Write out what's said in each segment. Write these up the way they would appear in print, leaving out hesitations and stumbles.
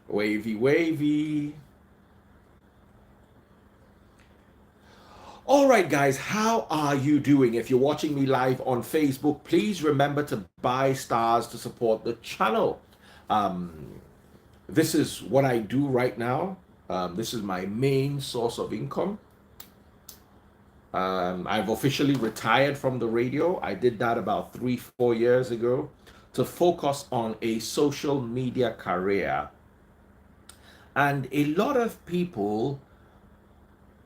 Wavy, wavy. All right, guys, how are you doing? If you're watching me live on Facebook, please remember to buy stars to support the channel. Um, this is what I do right now. This is my main source of income. I've officially retired from the radio. I did that about 3-4 years ago to focus on a social media career. And a lot of people,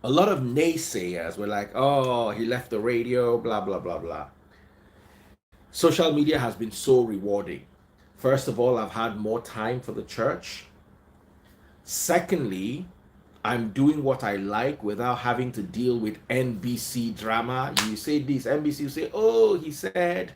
a lot of naysayers were like, oh, he left the radio, blah, blah, blah, blah. Social media has been so rewarding. First of all, I've had more time for the church. Secondly, I'm doing what I like without having to deal with NBC drama. You say this, NBC, you say, oh, he said.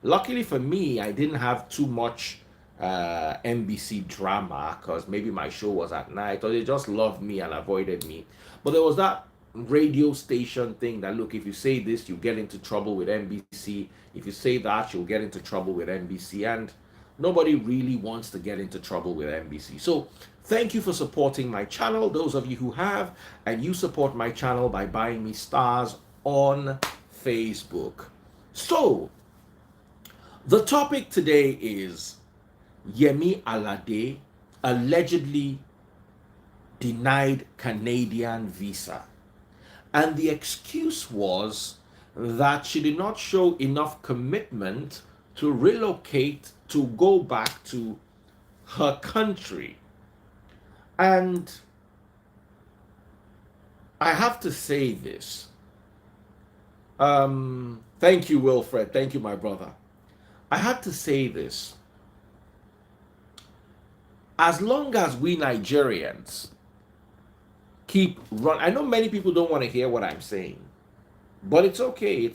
Luckily for me, I didn't have too much NBC drama because maybe my show was at night or they just loved me and avoided me. But there was that radio station thing that, look, if you say this, you get into trouble with NBC. If you say that, you'll get into trouble with NBC. And nobody really wants to get into trouble with NBC. So thank you for supporting my channel, those of you who have, and you support my channel by buying me stars on Facebook. So the topic today is Yemi Alade allegedly denied Canadian visa. And the excuse was that she did not show enough commitment to relocate, to go back to her country. And I have to say this. Thank you, Wilfred. Thank you, my brother. I had to say this. As long as we Nigerians keep run, I know many people don't want to hear what I'm saying, but it's okay.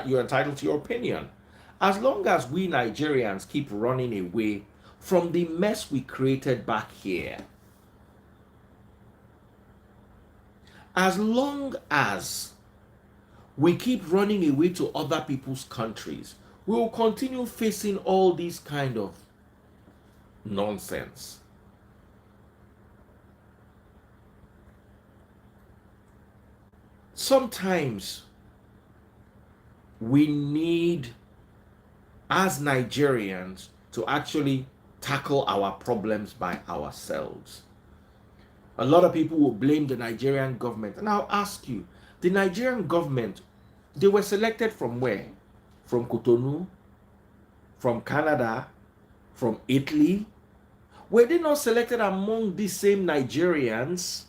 You're entitled to your opinion. As long as we Nigerians keep running away from the mess we created back here, as long as we keep running away to other people's countries, we will continue facing all these kind of nonsense. Sometimes we need, as Nigerians, to actually tackle our problems by ourselves. A lot of people will blame the Nigerian government. And I'll ask you, the Nigerian government, they were selected from where? From Cotonou? From Canada? From Italy? Were they not selected among these same Nigerians?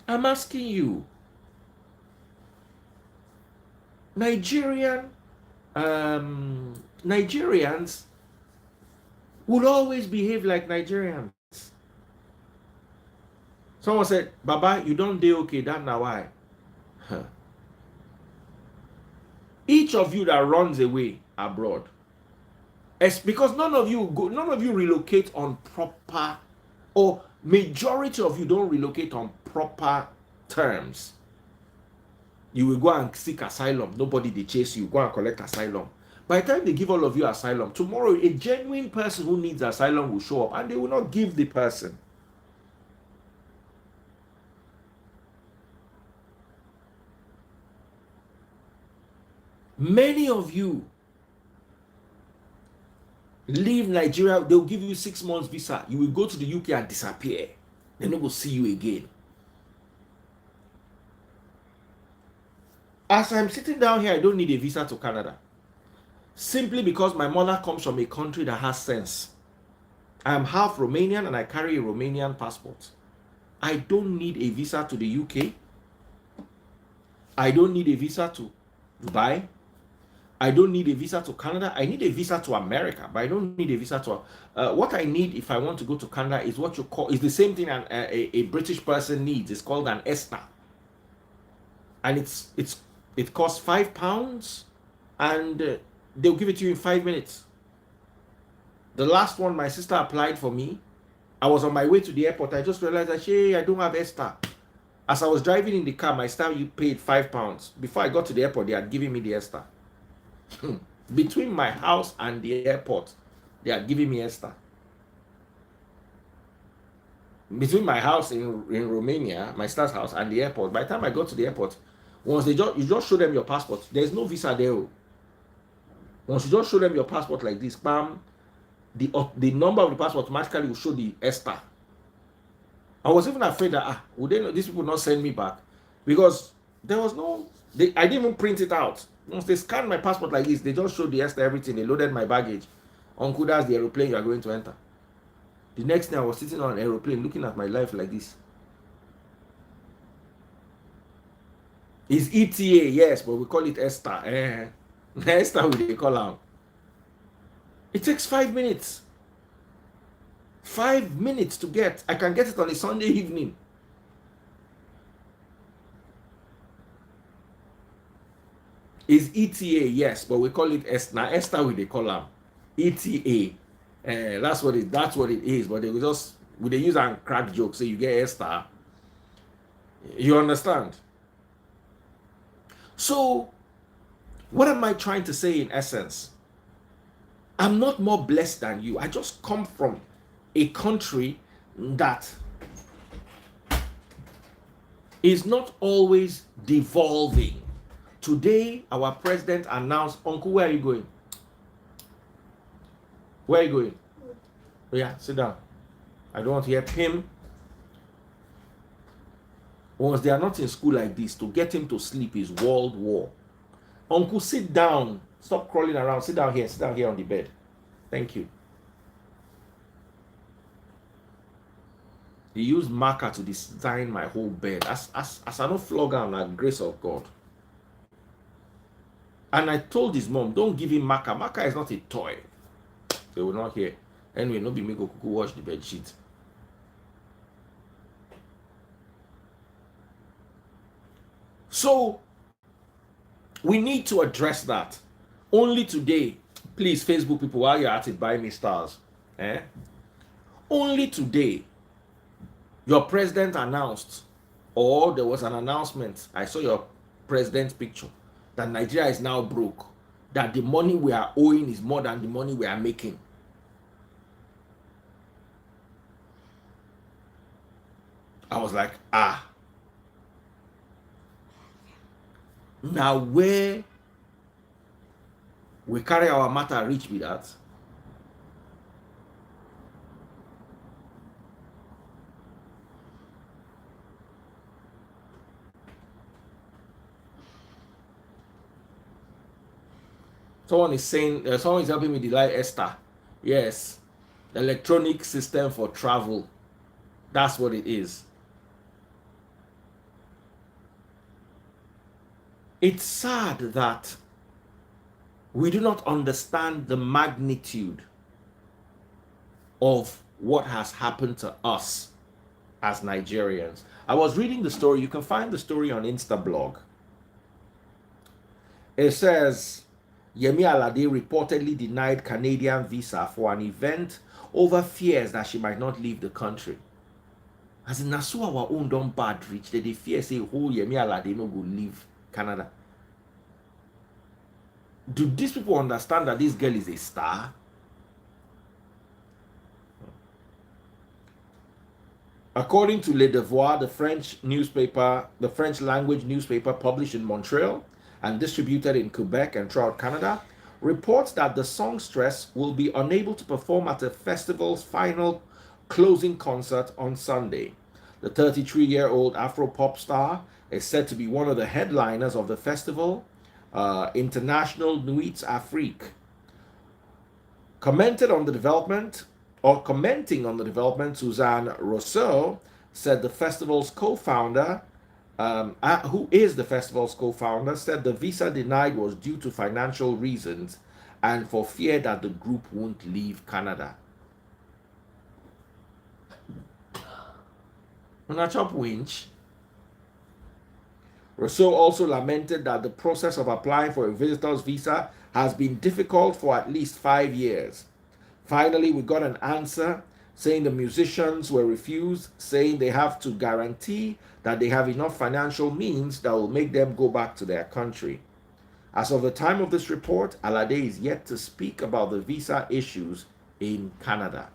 I'm asking you. Nigerians will always behave like Nigerians. Someone said, Baba, you don't do okay, that's now why. Huh. Each of you that runs away abroad, it's because none of you relocate on proper, or majority of you don't relocate on proper terms. You will go and seek asylum. Nobody they chase you. Go and collect asylum. By the time they give all of you asylum, tomorrow a genuine person who needs asylum will show up and they will not give the person. Many of you leave Nigeria, they'll give you 6 months visa. You will go to the UK and disappear. They never see you again. As I'm sitting down here, I don't need a visa to Canada. Simply because my mother comes from a country that has sense. I am half Romanian and I carry a Romanian passport. I don't need a visa to the UK. I don't need a visa to Dubai. I don't need a visa to Canada. I need a visa to America, but I don't need a visa to... what I need if I want to go to Canada is what you call... is the same thing a British person needs. It's called an ESTA. And it costs £5 and they'll give it to you in 5 minutes. The last one my sister applied for me, I was on my way to the airport. I just realized that, hey, I don't have ESTA. As I was driving in the car, my staff paid £5. Before I got to the airport, they had given me the ESTA. Between my house and the airport, They are giving me Esther. Between my house in Romania, my sister's house, and the airport, by the time I got to the airport, once you just show them your passport, there's no visa there. Once you just show them your passport like this, bam, the number of the passport automatically will show the Esther. I was even afraid that would they these people not send me back, because there was no. I didn't even print it out. Once they scanned my passport like this, they just showed the Esther everything. They loaded my baggage. Uncle, that's the aeroplane you are going to enter. The next day, I was sitting on an aeroplane looking at my life like this. It's ETA, yes, but we call it Esther. Esther, we call out. It takes 5 minutes. 5 minutes to get. I can get it on a Sunday evening. Is ETA, yes, but we call it Esther. Now Esther we they call them ETA. That's what it is. But they will just they use and crack jokes. So you get Esther. You understand? So, what am I trying to say in essence? I'm not more blessed than you. I just come from a country that is not always devolving. Today, our president announced, Uncle, where are you going? Where are you going? Oh, yeah, sit down. I don't want to hear him. Once they are not in school like this, to get him to sleep is world war. Uncle, sit down. Stop crawling around. Sit down here. Sit down here on the bed. Thank you. He used marker to design my whole bed. As I don't flog on the grace of God. And I told his mom, don't give him marker. Marker is not a toy. They will not hear. Anyway, no be me go kuku wash the bed sheet. So we need to address that. Only today, please, Facebook people, while you're at it, buy me stars. Only today, your president announced, or there was an announcement, I saw your president's picture, that Nigeria is now broke, that the money we are owing is more than the money we are making. I was like, now where we carry our matter reach with that? Someone is saying, someone is helping me delay Esther. Yes, electronic system for travel. That's what it is. It's sad that we do not understand the magnitude of what has happened to us as Nigerians. I was reading the story. You can find the story on Instablog. It says, Yemi Alade reportedly denied Canadian visa for an event over fears that she might not leave the country. As in, so our own don't bad reach. They fear say, oh, Yemi Alade no go leave Canada. Do these people understand that this girl is a star? According to Le Devoir, the French language newspaper published in Montreal and distributed in Quebec and throughout Canada, reports that the songstress will be unable to perform at the festival's final closing concert on Sunday. The 33-year-old Afro-pop star is said to be one of the headliners of the festival, International Nuits Afrique. Commenting on the development, Suzanne Rousseau said the festival's co-founder, who is the festival's co-founder, said the visa denied was due to financial reasons and for fear that the group won't leave Canada. Chop winch. Rousseau also lamented that the process of applying for a visitor's visa has been difficult for at least 5 years. Finally, we got an answer saying the musicians were refused, saying they have to guarantee that they have enough financial means that will make them go back to their country. As of the time of this report, Alade is yet to speak about the visa issues in Canada.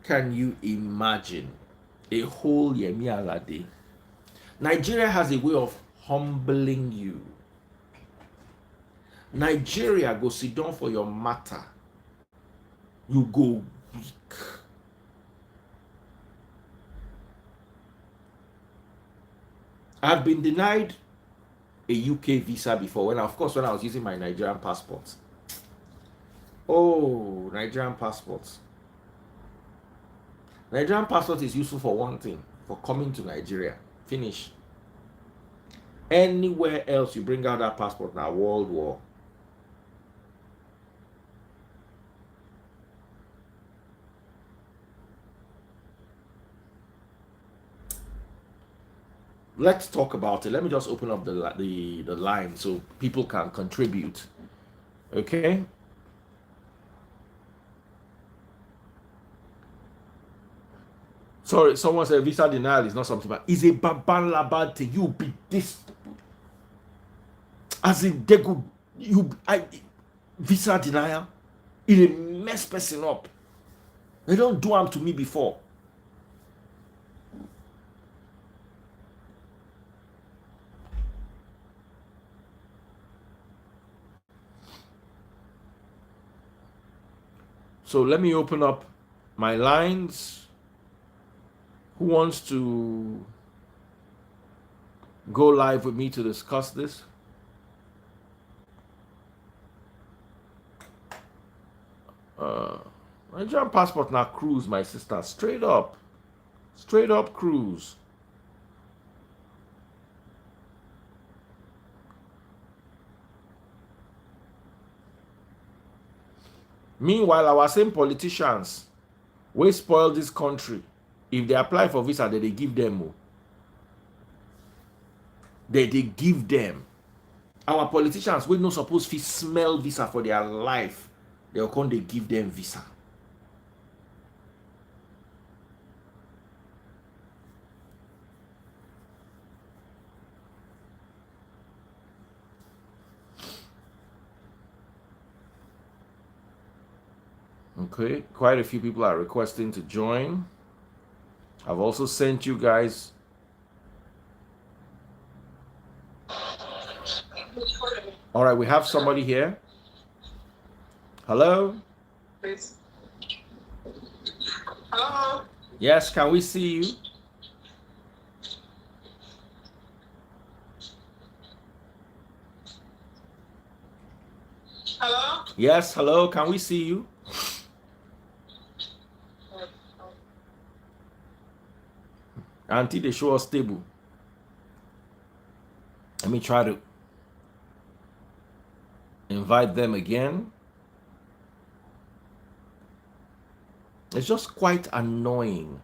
Can you imagine a whole Yemi Alade? Nigeria has a way of humbling you. Nigeria go sit down for your matter. You go weak. I've been denied a UK visa before, when I was using my Nigerian passport. Oh, Nigerian passports. Nigerian passport is useful for one thing, for coming to Nigeria. Finish. Anywhere else you bring out that passport now, world war. Let's talk about it. Let me just open up the line so people can contribute. Okay. Sorry, someone said visa denial is not something bad. It's a bad thing. You be this. As in, they could, visa denial, it mess person up. They don't do them to me before. So let me open up my lines. Who wants to go live with me to discuss this? Nigerian passport now cruise, my sister. Straight up cruise. Meanwhile, our same politicians we spoil this country. If they apply for visa, they give them. They give them. Our politicians we not supposed to smell visa for their life. They'll come, they give them visa. Okay, quite a few people are requesting to join. I've also sent you guys. All right, we have somebody here. Hello? Please. Hello? Yes, can we see you? Hello? Yes, hello, can we see you? Until they show us stable. Let me try to invite them again. It's just quite annoying.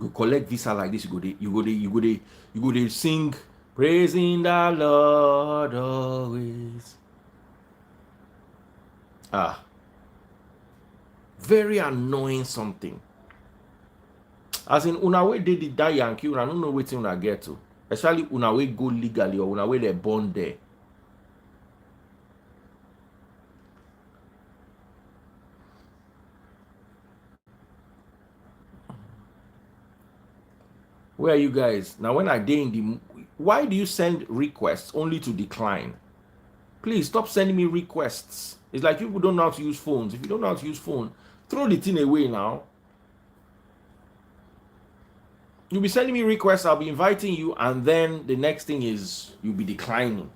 You collect visa like this, you go to sing praising the Lord always. Very annoying something. As in, una way did that Yankee, una don't know what una get to. Especially una way go legally or una way they born there. Where are you guys? Now when I day in the, why do you send requests only to decline? Please stop sending me requests. It's like you don't know how to use phones. If you don't know how to use phone, throw the thing away now. You'll be sending me requests, I'll be inviting you, and then the next thing is you'll be declining.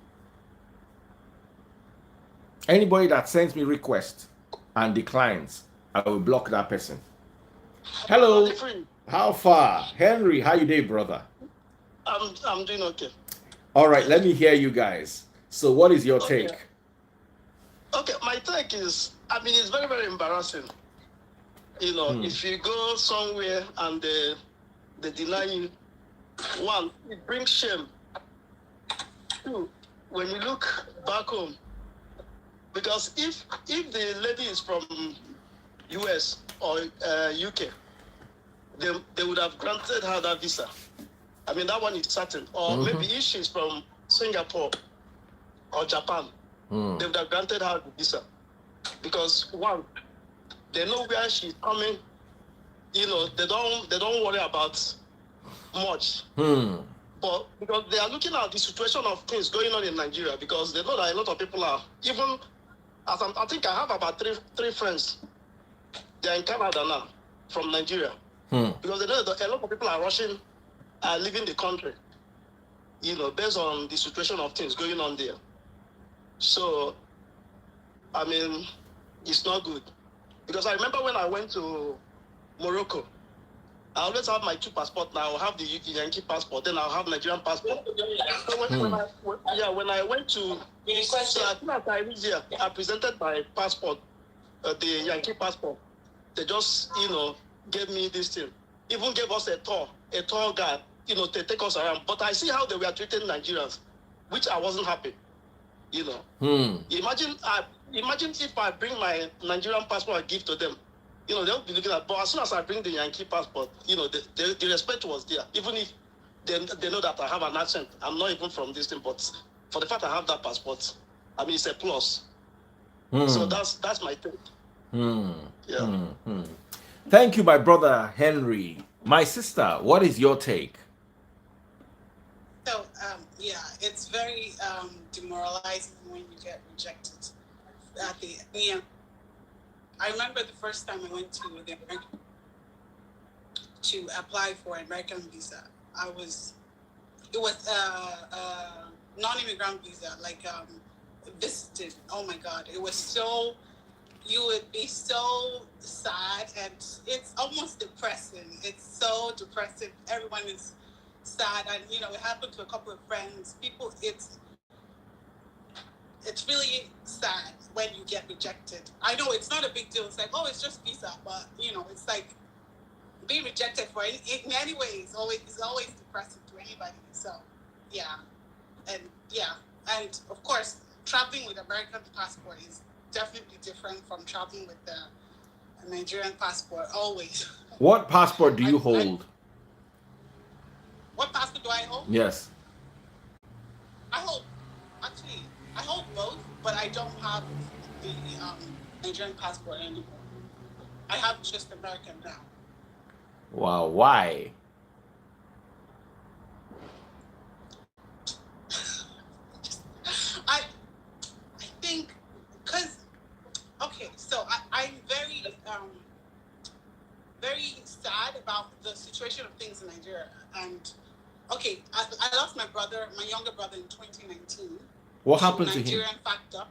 Anybody that sends me requests and declines, I will block that person. Hello. How far? Henry, how you doing, brother? I'm doing okay. All right, let me hear you guys. So what is your take? Okay, my take is, I mean, it's very, very embarrassing. You know, if you go somewhere and they deny you, one, it brings shame. Two, when you look back home, because if the lady is from US or UK, they would have granted her that visa. I mean, that one is certain. Or maybe if she's from Singapore or Japan, they would have granted her the visa. Because one, they know where she's coming. They don't worry about much. But because they are looking at the situation of things going on in Nigeria, because they know that a lot of people are, even as I think I have about three friends. They are in Canada now from Nigeria. Because they know that a lot of people are rushing, leaving the country, based on the situation of things going on there. So, I mean, it's not good. Because I remember when I went to Morocco, I always have my two passports. Now I'll have the Yankee passport, then I'll have Nigerian passport. So when I went to, so as soon as I reached there, I presented my passport, the Yankee passport. They just, gave me this thing. Even gave us a tour guide, to take us around. But I see how they were treating Nigerians, which I wasn't happy. Imagine if I bring my Nigerian passport and give to them. They'll be looking at. But as soon as I bring the Yankee passport, the respect was there. Even if they know that I have an accent, I'm not even from this thing. But for the fact I have that passport, I mean, it's a plus. So that's my thing. Yeah. Thank you, my brother Henry. My sister, what is your take? So, it's very demoralizing when you get rejected. I remember the first time I went to apply for an American visa. It was a non-immigrant visa, visited. Oh my God, it was so. You would be so sad, and it's almost depressing. It's so depressing. Everyone is sad, and it happened to a couple of friends. People, it's really sad when you get rejected. I know it's not a big deal. It's like, oh, it's just visa, but it's like being rejected in any way is always depressing to anybody. So, and of course, traveling with American passport is definitely different from traveling with the Nigerian passport. Always. What passport do you hold? What passport do I hold? Yes. I hold both, but I don't have the Nigerian passport anymore. I have just American now. Wow, why? I think because so I'm very sad about the situation of things in Nigeria. And I lost my younger brother in 2019. What happened to him? Nigerian factor.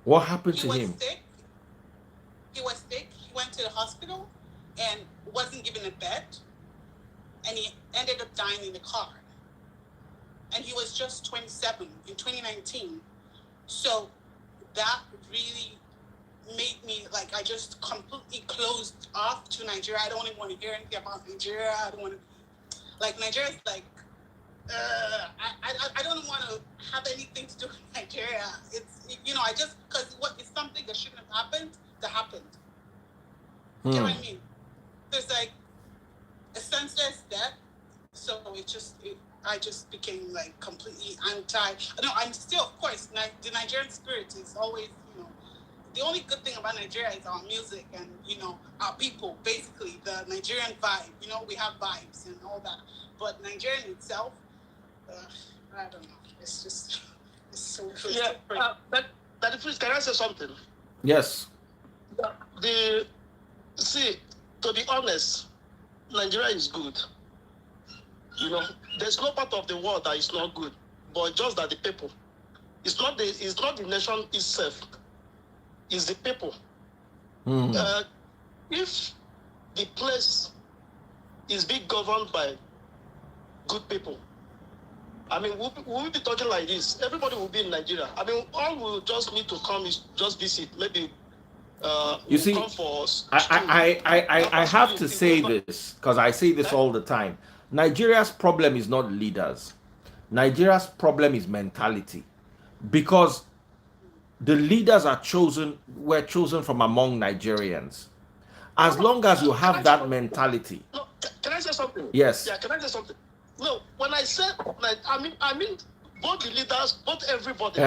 What happened to him? He was sick. He went to the hospital and wasn't given a bed, and he ended up dying in the car. And he was just 27 in 2019. So that really made me I just completely closed off to Nigeria. I don't even want to hear anything about Nigeria. I don't want to Nigeria's I don't want to have anything to do with Nigeria. It's I just because it's something that shouldn't have happened that happened. You know what I mean? There's a senseless death, so I just became completely anti. No, I'm still, of course, the Nigerian spirit is always, the only good thing about Nigeria is our music and, our people, basically, the Nigerian vibe. We have vibes and all that. But Nigeria itself, I don't know. It's so good. Yeah, but please, can I say something? Yes. To be honest, Nigeria is good. There's no part of the world that is not good, but just that the people. It's not the nation itself. It's the people. If the place is being governed by good people, I mean, we'll be talking like this. Everybody will be in Nigeria. I mean, all we'll just need to come is just visit. Maybe you see, come for us. I have to say this because I say this all the time. Nigeria's problem is not leaders. Nigeria's problem is mentality, because the leaders were chosen from among Nigerians. As long as you have that mentality. No, can I say something? Yes. Yeah, can I say something? No, when I said, I mean both the leaders, both everybody.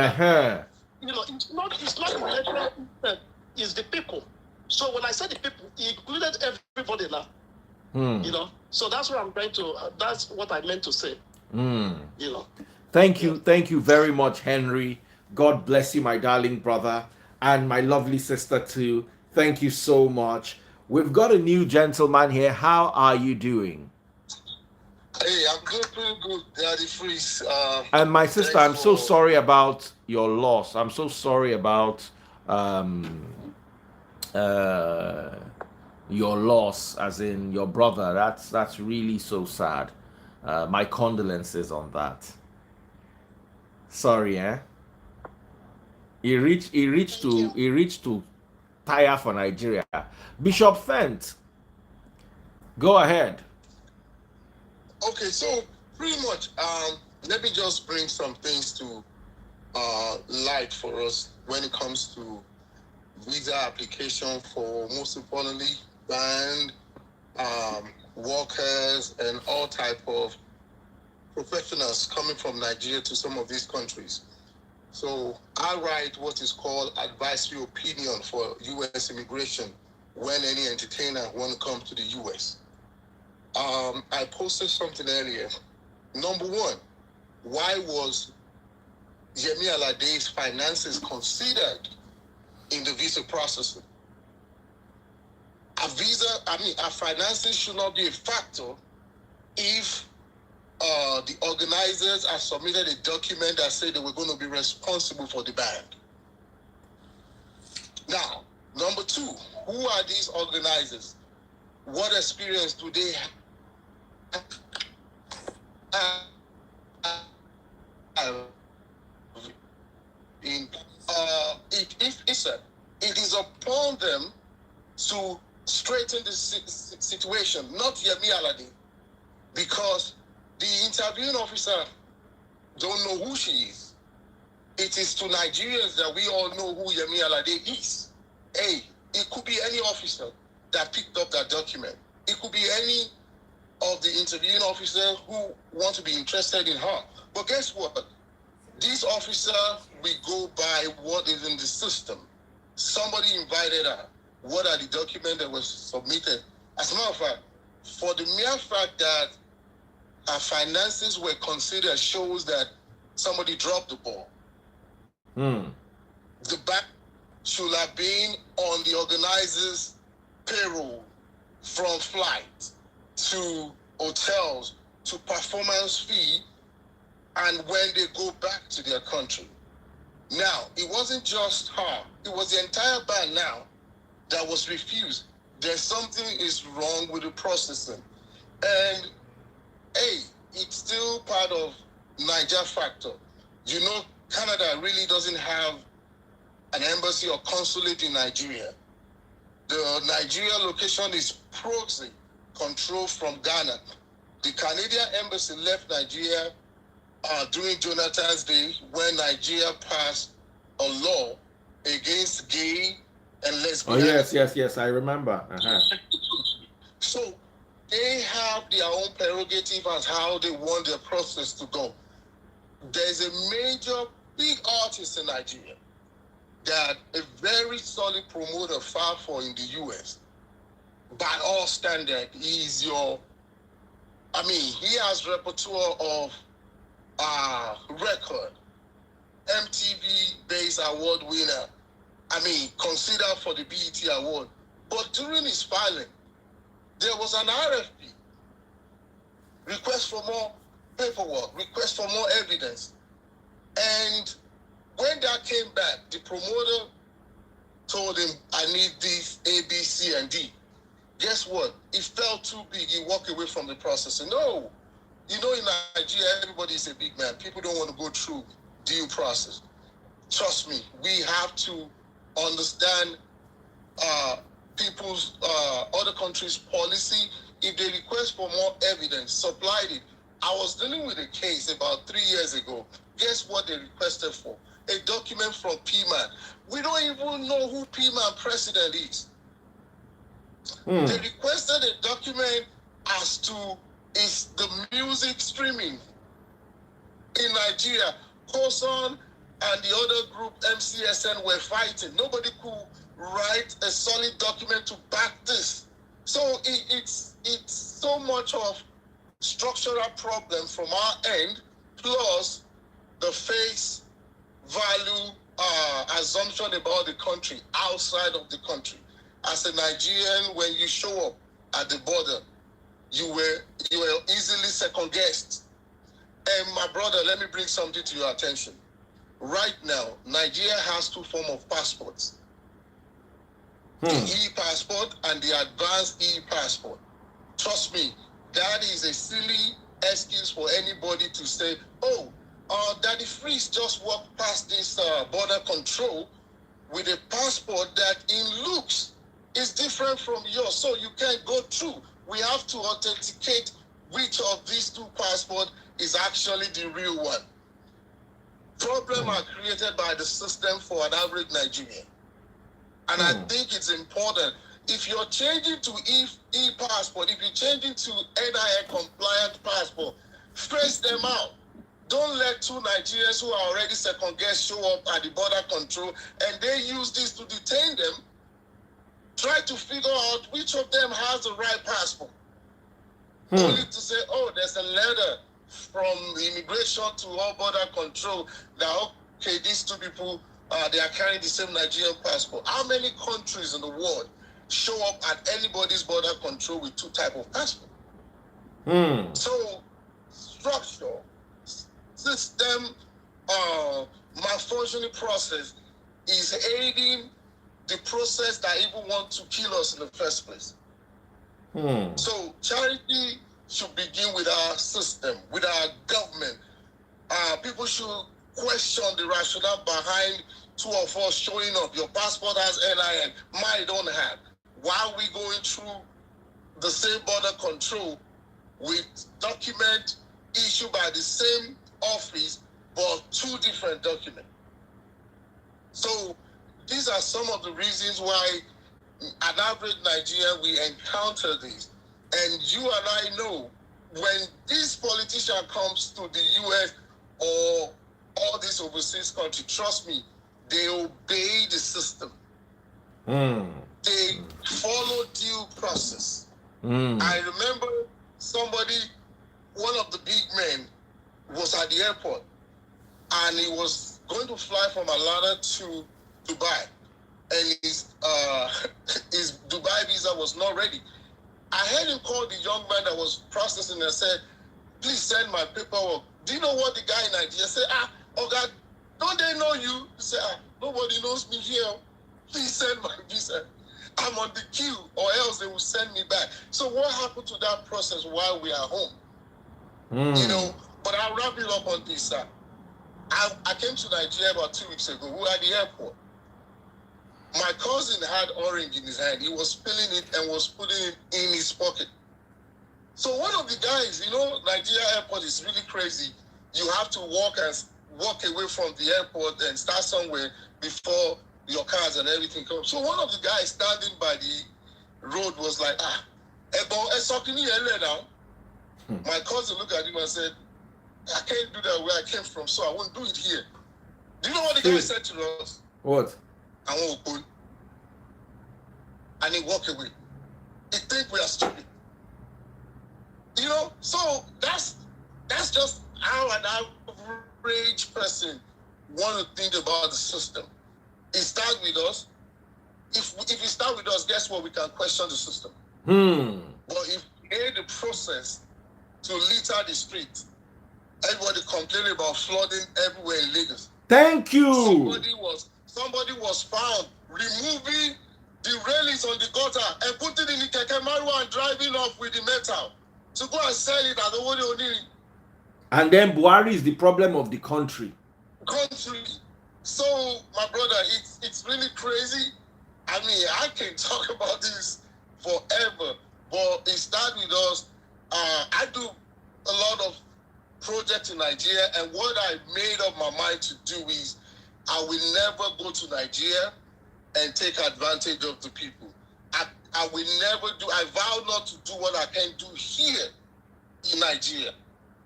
You know, it's not the electoral system, it's the people. So when I said the people, it included everybody now. You know, so that's what I'm trying to. That's what I meant to say. You know. Thank you very much, Henry. God bless you, my darling brother, and my lovely sister too. Thank you so much. We've got a new gentleman here. How are you doing? Hey, I'm good, pretty good, Daddy Freeze. And my sister, I'm so sorry about your loss. I'm so sorry about your loss, as in your brother. That's really so sad. My condolences on that. Sorry, eh? He reached to tire for Nigeria. Bishop Fent, go ahead. Okay, so pretty much, let me just bring some things to light for us when it comes to visa application for, most importantly, band workers and all type of professionals coming from Nigeria to some of these countries. So I write what is called advisory opinion for U.S. immigration when any entertainer want to come to the U.S. I posted something earlier. Number one, why was Yemi Alade's finances considered in the visa processing? Our finances should not be a factor if the organizers have submitted a document that said they were going to be responsible for the band. Now, number two, who are these organizers? What experience do they have in it is upon them to straighten the situation, not Yemi Alade, because the interviewing officer don't know who she is. It is to Nigerians that we all know who Yemi Alade is. Hey, it could be any officer that picked up that document. It could be any of the interviewing officers who want to be interested in her. But guess what? This officer will go by what is in the system. Somebody invited her. What are the documents that were submitted? As a matter of fact, for the mere fact that her finances were considered shows that somebody dropped the ball. The bank should have been on the organizer's payroll, from flight to hotels to performance fee, and when they go back to their country. Now, it wasn't just her. It was the entire band now that was refused. There's something is wrong with the processing. And, hey, it's still part of Niger factor. You know, Canada really doesn't have an embassy or consulate in Nigeria. The Nigeria location is proxy controlled from Ghana. The Canadian embassy left Nigeria during Jonathan's day, when Nigeria passed a law against gay and lesbian. Oh, yes, I remember. So they have their own prerogative as how they want their process to go. There's a major big artist in Nigeria that a very solid promoter filed for in the US. By all standard, he has repertoire of record, MTV-based award winner. Considered for the BET award. But during his filing, there was an RFP, request for more paperwork, request for more evidence. And when that came back, the promoter told him, I need these A, B, C, and D. Guess what? It felt too big. He walked away from the process. And no, you know, in Nigeria, everybody is a big man. People don't want to go through due process. Trust me, we have to understand people's other countries' policy. If they request for more evidence, supplied it. I was dealing with a case about 3 years ago. Guess what they requested for? A document from P-Man. We don't even know who P-Man president is. They requested a document as to is the music streaming In Nigeria, COSON and the other group, MCSN, were fighting. Nobody could write a solid document to back this. So it's so much of structural problem from our end, plus the face value assumption about the country outside of the country. As a Nigerian, when you show up at the border, you were easily second guessed. And my brother, let me bring something to your attention. Right now, Nigeria has two forms of passports. The e-passport and the advanced e-passport. Trust me, that is a silly excuse for anybody to say, oh, Daddy Freeze just walked past this border control with a passport that in looks is different from yours, so you can't go through. We have to authenticate which of these two passports is actually the real one. Problems are created by the system for an average Nigerian. And I think it's important. If you're changing to e-passport, if you're changing to NIN compliant passport, face them out. Don't let two Nigerians who are already second guess show up at the border control and they use this to detain them. Try to figure out which of them has the right passport. Only to say, oh, there's a letter from immigration to all border control that, okay, these two people, they are carrying the same Nigerian passport. How many countries in the world show up at anybody's border control with two types of passport? So, structure, system, malfunctioning process is aiding the process that even want to kill us in the first place. So, charity should begin with our system, with our government. People should question the rationale behind two of us showing up. Your passport has NIN, mine don't have. Why are we going through the same border control with document issued by the same office, but two different documents? So these are some of the reasons why an average Nigerian, we encounter this. And you and I know when this politician comes to the US or all these overseas countries, trust me, they obey the system. They follow due process. I remember somebody, one of the big men, was at the airport and he was going to fly from Atlanta to Dubai, and his Dubai visa was not ready. I heard him call the young man that was processing and said, please send my paperwork. Do you know what the guy in Nigeria said? Oh God, don't they know you? He said, nobody knows me here. Please send my visa. I'm on the queue, or else they will send me back. So what happened to that process while we are home? You know, but I'll wrap it up on this, sir. I came to Nigeria about 2 weeks ago. We were at the airport. My cousin had orange in his hand. He was peeling it and was putting it in his pocket. So one of the guys, you know, Nigeria airport is really crazy. You have to walk away from the airport and start somewhere before your cars and everything come. So one of the guys standing by the road was like, my cousin looked at him and said, I can't do that where I came from, so I won't do it here. Do you know what the guy said to us? What? I won't go. And he walked away. He think we are stupid. You know, so that's just how an average person want to think about the system. It starts with us. If it start with us, guess what? We can question the system. But if we aid the process to litter the street, everybody complaining about flooding everywhere in Lagos. Thank you. Somebody was found removing the railings on the gutter and putting it in the keke marua and driving off with the metal to go and sell it at the Oni. And then Buhari is the problem of the country. So, my brother, it's really crazy. I mean, I can talk about this forever, but it started with us. I do a lot of projects in Nigeria, and what I made up my mind to do is I will never go to Nigeria and take advantage of the people. I will never do, I vow not to do what I can do here in Nigeria.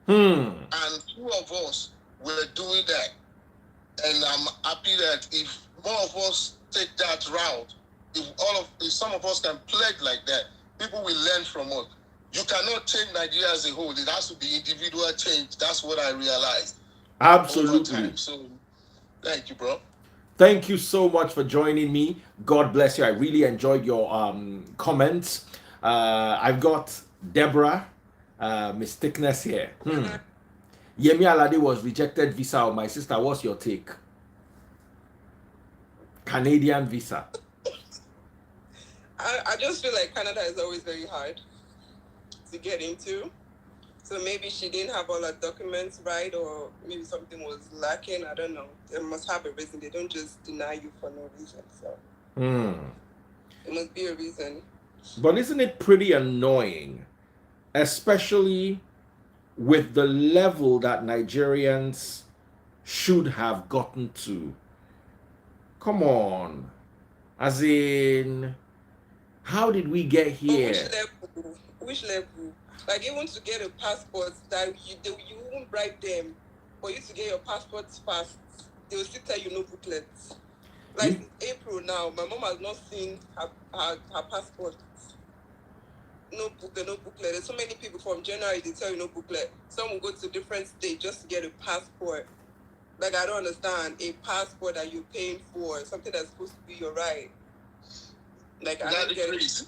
And two of us we're doing that. And I'm happy that if more of us take that route, if some of us can pledge like that, people will learn from us. You cannot change Nigeria as a whole. It has to be individual change. That's what I realized over Absolutely. time. So thank you, bro. Thank you so much for joining me. God bless you. I really enjoyed your comments. I've got Deborah, Miss Thickness here. Yemi Alade was rejected visa. Oh, my sister, what's your take? Canadian visa. I just feel like Canada is always very hard to get into. So maybe she didn't have all her documents right, or maybe something was lacking. I don't know. They must have a reason. They don't just deny you for no reason. So it must be a reason. But isn't it pretty annoying, especially with the level that Nigerians should have gotten to? Come on. As in, how did we get here? Which level? Like, even to get a passport, that you won't bribe them. For you to get your passport fast, they will still tell you no booklets. Like, April now, my mom has not seen her passport. No booklet. There's so many people from January, they tell you no booklet. Some will go to different states just to get a passport. Like, I don't understand. A passport that you're paying for, something that's supposed to be your right. Like, I don't get it.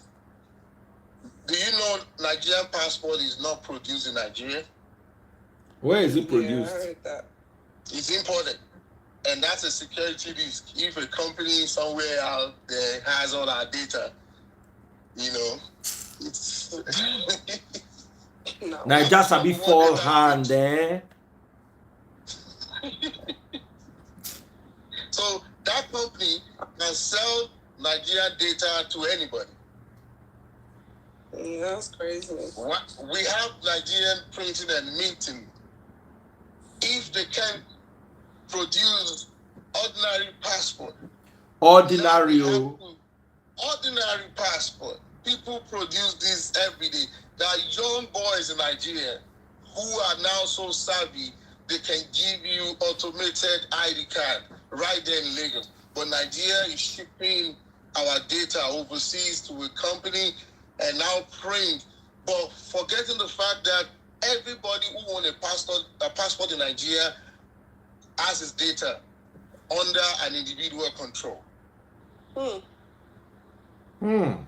Do you know Nigerian passport is not produced in Nigeria? Where is it produced? Yeah, I heard that. It's imported. And that's a security risk. If a company somewhere out there has all our data, you know, it's... No. Now just a bit fall hand there. So that company can sell Nigerian data to anybody. That's crazy. We have Nigerian printing and minting. If they can produce ordinary passport, ordinary passport, people produce this every day. There are young boys in Nigeria who are now so savvy, they can give you automated ID card right there in Lagos. But Nigeria is shipping our data overseas to a company and now print, but forgetting the fact that everybody who owns a passport in Nigeria has his data under an individual control. I mean,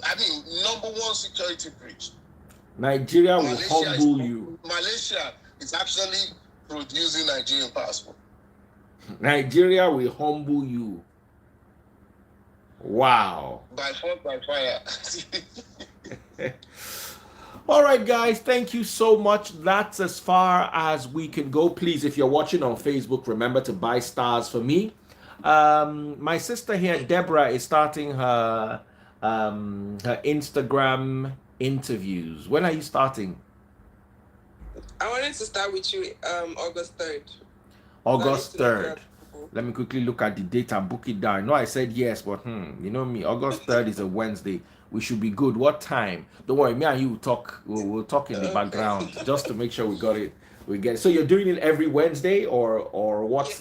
#1 security breach. Nigeria will humble you. Malaysia is actually producing Nigerian passport. Nigeria will humble you. Wow. By force, by fire. All right, guys, thank you so much. That's as far as we can go. Please, if you're watching on Facebook, remember to buy stars for me. My sister here, Deborah, is starting her Instagram interviews. When are you starting? I wanted to start with you August 3rd. August 3rd. Let me quickly look at the date and book it down. No, I said yes, but you know me. August 3rd is a Wednesday. We should be good. What time? Don't worry, me and you will talk. We'll talk in the background just to make sure we got it. We get it. So you're doing it every Wednesday or what?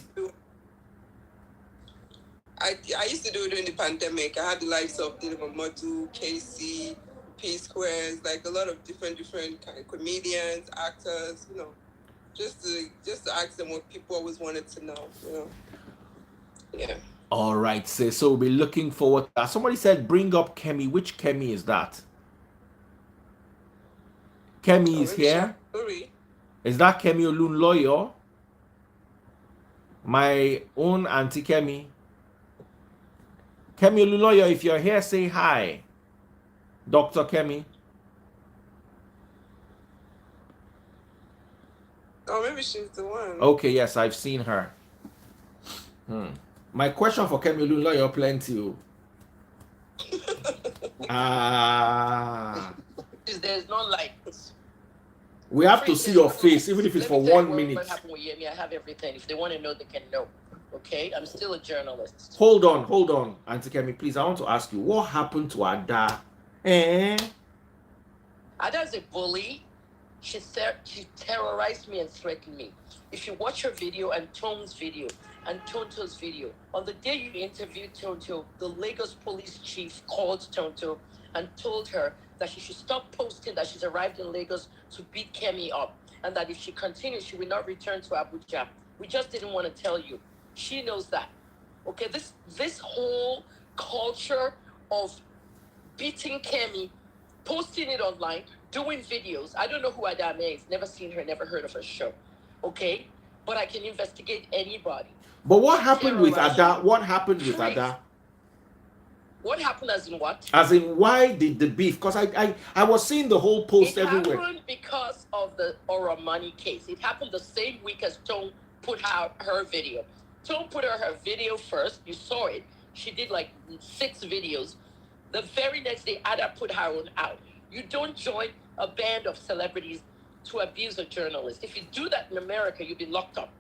I used to do it during the pandemic. I had the likes of Modu, KC, P Squares, like a lot of different kind of comedians, actors, you know, just to ask them what people always wanted to know, you know. Yeah. All right, sis. So we'll be looking forward to that. Somebody said bring up Kemi. Which Kemi is that? Kemi is here. Sorry. Is that Kemi Olunloyo? My own Auntie Kemi. Kemi Olunloyo, if you're here, say hi. Dr. Kemi. Oh, maybe she's the one. Okay, yes, I've seen her. My question for Kemi Olunloyo plenty. There's no light. We have to see your face, even if it's for 1 minute. What happened with Yemi? I have everything. If they want to know, they can know. Okay? I'm still a journalist. Hold on, Auntie Kemi, please. I want to ask you, what happened to Ada? Ada's a bully. She terrorized me and threatened me. If you watch her video and Tom's video and Tonto's video, on the day you interviewed Tonto, the Lagos police chief called Tonto and told her that she should stop posting that she's arrived in Lagos to beat Kemi up, and that if she continues, she will not return to Abuja. We just didn't want to tell you. She knows that. Okay, this whole culture of beating Kemi, posting it online, doing videos. I don't know who Adame is. Never seen her, never heard of her show. Okay? But I can investigate anybody. But what happened with Terrorize Ada? you. What happened with Please. Ada? What happened as in what? As in, why did the beef? Because I was seeing the whole post It everywhere. happened because of the Money case. It happened the same week as Tone put out her video. Tone put out her video first. You saw it. She did like 6 videos. The very next day, Ada put her own out. You don't join a band of celebrities to abuse a journalist. If you do that in America, you'll be locked up.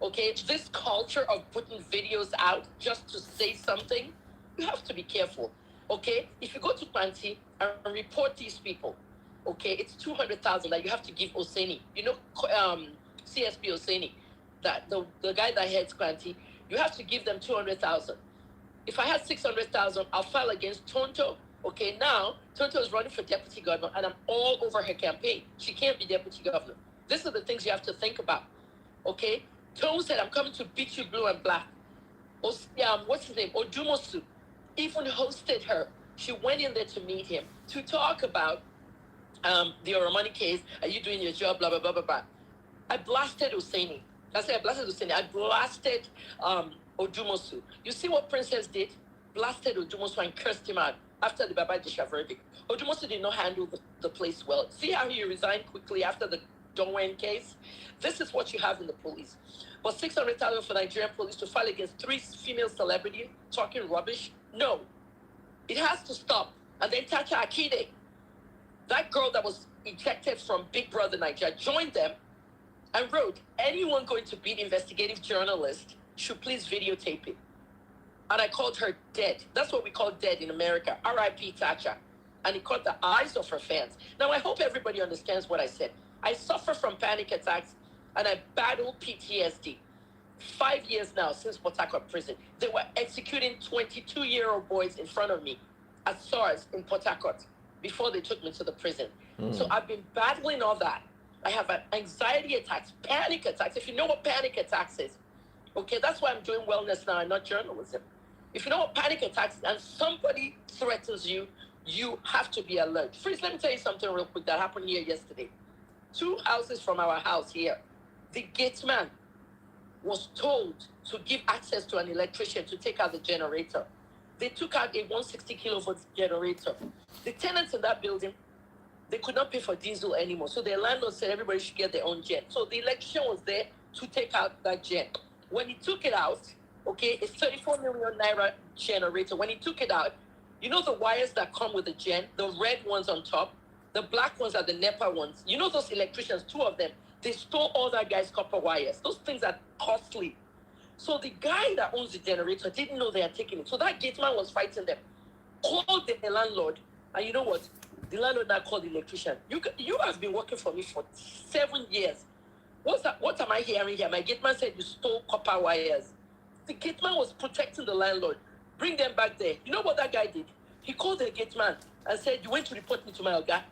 Okay? This culture of putting videos out just to say something, you have to be careful. Okay? If you go to Panti and report these people, okay, it's 200,000 that you have to give Oseni. You know, CSP Oseni, that the guy that heads Panti, you have to give them 200,000. If I had 600,000, I'll file against Tonto. Okay, now Tonto is running for deputy governor, and I'm all over her campaign. She can't be deputy governor. These are the things you have to think about. Okay, Tone said, "I'm coming to beat you blue and black." What's his name? Odumosu even hosted her. She went in there to meet him to talk about the Oromani case. Are you doing your job? Blah blah blah blah blah. I blasted Oseni. I said I blasted Oseni. I blasted Odumosu. You see what Princess did? Blasted Odumosu and cursed him out after the Baba Disha verdict. Odumosu did not handle the place well. See how he resigned quickly after the Donwen case? This is what you have in the police. But 600,000 for Nigerian police to file against 3 female celebrities talking rubbish? No. It has to stop. And then Tacha Akide, that girl that was ejected from Big Brother Nigeria, joined them and wrote, anyone going to be an investigative journalist should please videotape it. And I called her dead. That's what we call dead in America. R.I.P. Tacha. And it caught the eyes of her fans. Now, I hope everybody understands what I said. I suffer from panic attacks and I battle PTSD. 5 years now since Port Harcourt prison. They were executing 22-year-old boys in front of me at SARS in Port Harcourt before they took me to the prison. So I've been battling all that. I have anxiety attacks, panic attacks. If you know what panic attacks is, okay, that's why I'm doing wellness now and not journalism. If you know what panic attacks is and somebody threatens you, you have to be alert. Freeze, let me tell you something real quick that happened here yesterday. 2 houses from our house here, the gateman was told to give access to an electrician to take out the generator. They took out a 160 kilovolt generator. The tenants in that building, they could not pay for diesel anymore. So their landlord said everybody should get their own gen. So the electrician was there to take out that gen. When he took it out, okay, it's 34 million naira generator. When he took it out, you know the wires that come with the gen, the red ones on top, the black ones are the NEPA ones. You know those electricians, 2 of them, they stole all that guy's copper wires. Those things are costly. So the guy that owns the generator didn't know they had taken it. So that gateman was fighting them. Called the landlord, and you know what? The landlord now called the electrician. You have been working for me for 7 years. What am I hearing here? My gateman said you stole copper wires. The gateman was protecting the landlord. Bring them back there. You know what that guy did? He called the gateman and said, you went to report me to my Oga.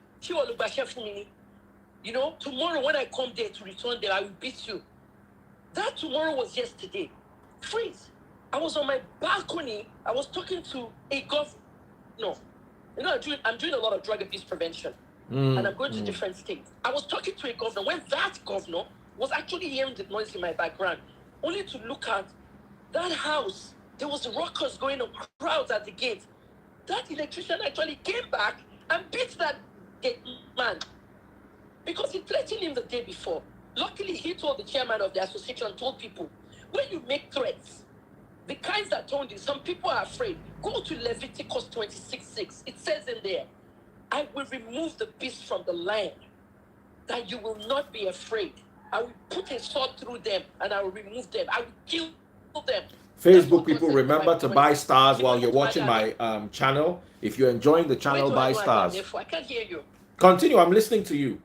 You know, tomorrow when I come there to return there, I will beat you. That tomorrow was yesterday. Freeze. I was on my balcony. I was talking to a governor. You know, I'm doing a lot of drug abuse prevention. And I'm going to different states. I was talking to a governor when that governor was actually hearing the noise in my background, only to look at that house. There was rockers going on, crowds at the gate. That electrician actually came back and beat that gate man because he threatened him the day before. Luckily, he told the chairman of the association, told people, when you make threats, the kinds that told you, some people are afraid. Go to Leviticus 26:6. It says in there, I will remove the beast from the land, that you will not be afraid. I will put a sword through them, and I will remove them. I will kill them. Facebook people, remember to buy stars while you're watching my channel. If you're enjoying the channel, buy stars. I can't hear you. Continue. I'm listening to you.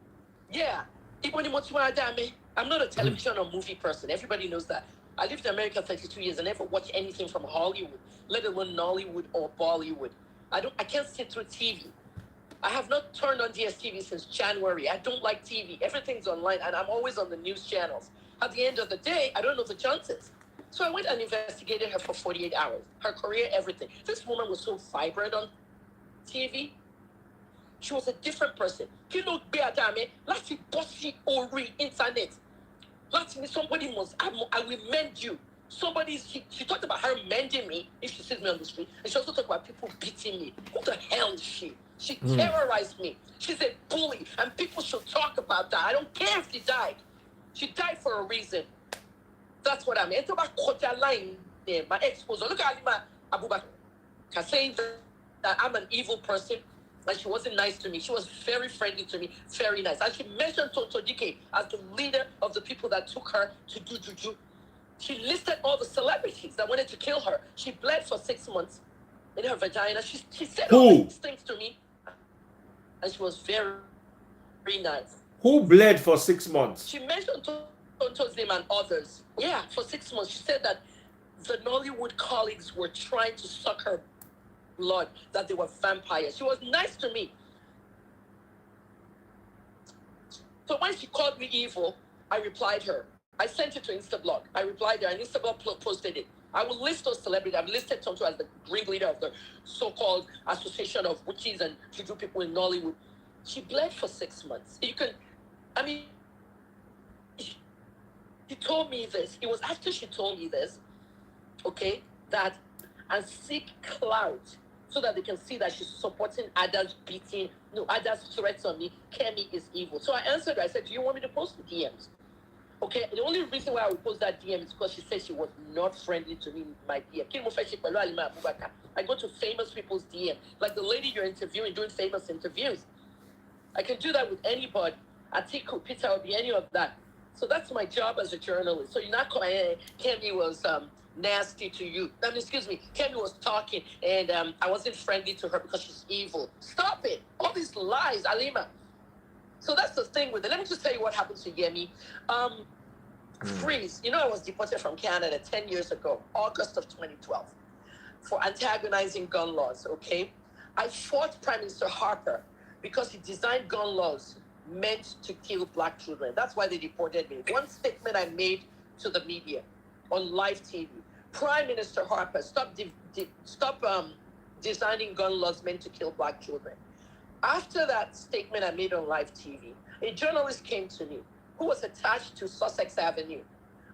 Yeah. I'm not a television or movie person. Everybody knows that. I lived in America 32 years and never watched anything from Hollywood, let alone Nollywood or Bollywood. I can't sit through TV. I have not turned on DSTV since January. I don't like TV. Everything's online and I'm always on the news channels. At the end of the day, I don't know the chances. So I went and investigated her for 48 hours. Her career, everything. This woman was so vibrant on TV. She was a different person. Kí ló gbé Adame láti bọ́ sí orí internet. Láti ní somebody must, I will mend you. She talked about her mending me if she sees me on the street. And she also talked about people beating me. Who the hell is she? She terrorized me. She's a bully. And people should talk about that. I don't care if she died. She died for a reason. That's what I mean. It's about Kota line there. My ex-spouse. Look at Alima Abubakar saying that I'm an evil person. And she wasn't nice to me. She was very friendly to me, very nice. And she mentioned Tonto Dike as the leader of the people that took her to do juju. She listed all the celebrities that wanted to kill her. She bled for 6 months in her vagina. She said all these things to me. And she was very, very nice. Who bled for 6 months? She mentioned Tonto's name and others. Yeah, for 6 months. She said that the Nollywood colleagues were trying to suck her blood, that they were vampires. She was nice to me. So when she called me evil, I replied her. I sent it to Instablog. I replied her, and Instablog posted it. I will list those celebrities. I've listed Tonto as the ringleader of the so-called Association of Witches and Juju people in Nollywood. She bled for 6 months. She told me this. It was after she told me this, okay, that and seek clout so that they can see that she's supporting Ada's beating, Ada's threats on me. Kemi is evil. So I answered her. I said, do you want me to post the DMs? Okay, the only reason why I would post that DM is because she said she was not friendly to me in my DM. I go to famous people's DM, like the lady you're interviewing, doing famous interviews. I can do that with anybody. Atiku, Peter, or be any of that. So that's my job as a journalist. So you're not calling Kemi was nasty to you. Excuse me, Kemi was talking and I wasn't friendly to her because she's evil. Stop it. All these lies, Alima. So that's the thing with it. Let me just tell you what happened to Yemi. Freeze. I was deported from Canada 10 years ago, August of 2012, for antagonizing gun laws, okay? I fought Prime Minister Harper because he designed gun laws meant to kill black children. That's why they deported me. One statement I made to the media on live TV. Prime Minister Harper, stop designing gun laws meant to kill black children. After that statement I made on live TV, a journalist came to me who was attached to Sussex Avenue.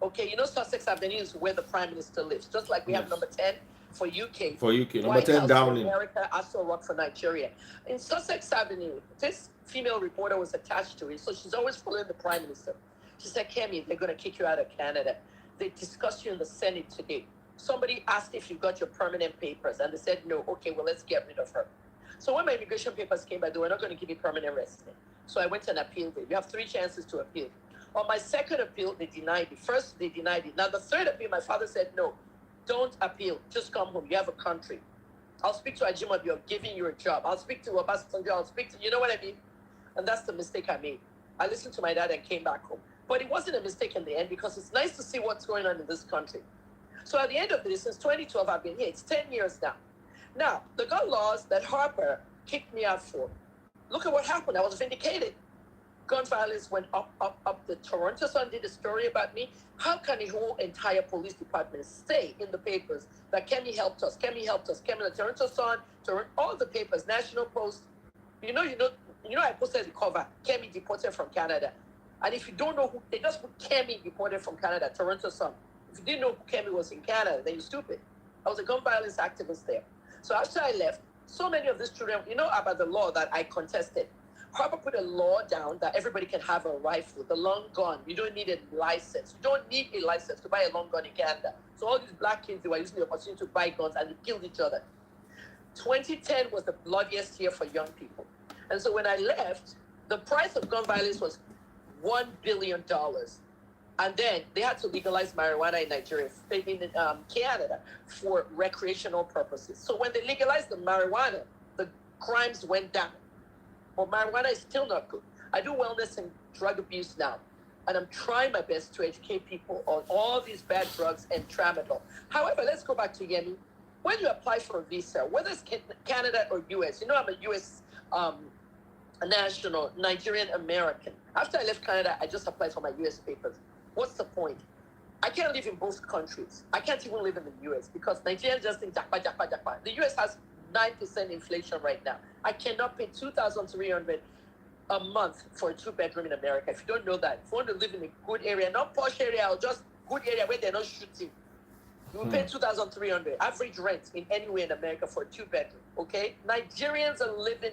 Okay, Sussex Avenue is where the Prime Minister lives, just like we have number 10 for UK. For UK, number White 10 House down for in America, Aso Rock for Nigeria. In Sussex Avenue, this female reporter was attached to it, so she's always following the Prime Minister. She said, Kemi, they're going to kick you out of Canada. They discussed you in the Senate today. Somebody asked if you got your permanent papers, and they said no. Okay, well, let's get rid of her. So when my immigration papers came back, they were not going to give me permanent residence. So I went and appealed it. You have 3 chances to appeal. On my second appeal, they denied it. First, they denied it. Now, the third appeal, my father said, no, don't appeal. Just come home. You have a country. I'll speak to Ajimobi of giving you a job. I'll speak to Obasanjo. I'll speak to, you know what I mean? And that's the mistake I made. I listened to my dad and came back home. But it wasn't a mistake in the end because it's nice to see what's going on in this country. So at the end of this, since 2012, I've been here. It's 10 years now. Now, the gun laws that Harper kicked me out for, look at what happened. I was vindicated. Gun violence went up. The Toronto Sun did a story about me. How can a whole entire police department say in the papers that Kemi helped us, Kemi, the Toronto Sun, all the papers, National Post, I posted the cover, Kemi deported from Canada. And if you don't know who, they just put Kemi deported from Canada, Toronto Sun. If you didn't know who Kemi was in Canada, then you're stupid. I was a gun violence activist there. So after I left, so many of these children, about the law that I contested. Harper put a law down that everybody can have a rifle, the long gun. You don't need a license. You don't need a license to buy a long gun in Canada. So all these black kids, they were using the opportunity to buy guns and they killed each other. 2010 was the bloodiest year for young people. And so when I left, the price of gun violence was $1 billion. And then they had to legalize marijuana in Nigeria, in Canada, for recreational purposes. So when they legalized the marijuana, the crimes went down. But marijuana is still not good. I do wellness and drug abuse now. And I'm trying my best to educate people on all these bad drugs and tramadol. However, let's go back to Yemi. When you apply for a visa, whether it's Canada or US, you know I'm a US national, Nigerian American. After I left Canada, I just applied for my US papers. What's the point? I can't live in both countries. I can't even live in the US because Nigerians just think japa, japa, japa. The US has 9% inflation right now. I cannot pay $2,300 a month for a 2-bedroom in America. If you don't know that, if you want to live in a good area, not posh area or just good area where they're not shooting, you will pay $2,300 average rent in anywhere in America for a 2-bedroom. Okay, Nigerians are living.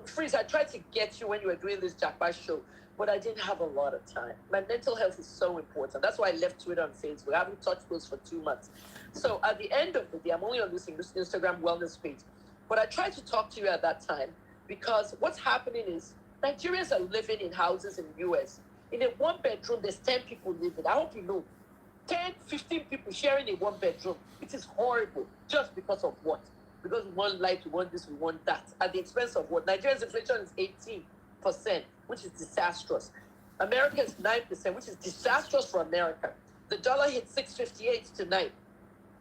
Freeze, I tried to get you when you were doing this Japa show, but I didn't have a lot of time. My mental health is so important. That's why I left Twitter and Facebook. I haven't touched those for 2 months. So at the end of the day, I'm only on this Instagram wellness page. But I tried to talk to you at that time because what's happening is Nigerians are living in houses in the US. In a 1-bedroom, there's 10 people living. I hope you know. 10, 15 people sharing a 1-bedroom. It is horrible. Just because of what? Because we want light, we want this, we want that. At the expense of what? Nigeria's inflation is 18%, which is disastrous. America is 9%, which is disastrous for America. The dollar hit 6.58 tonight.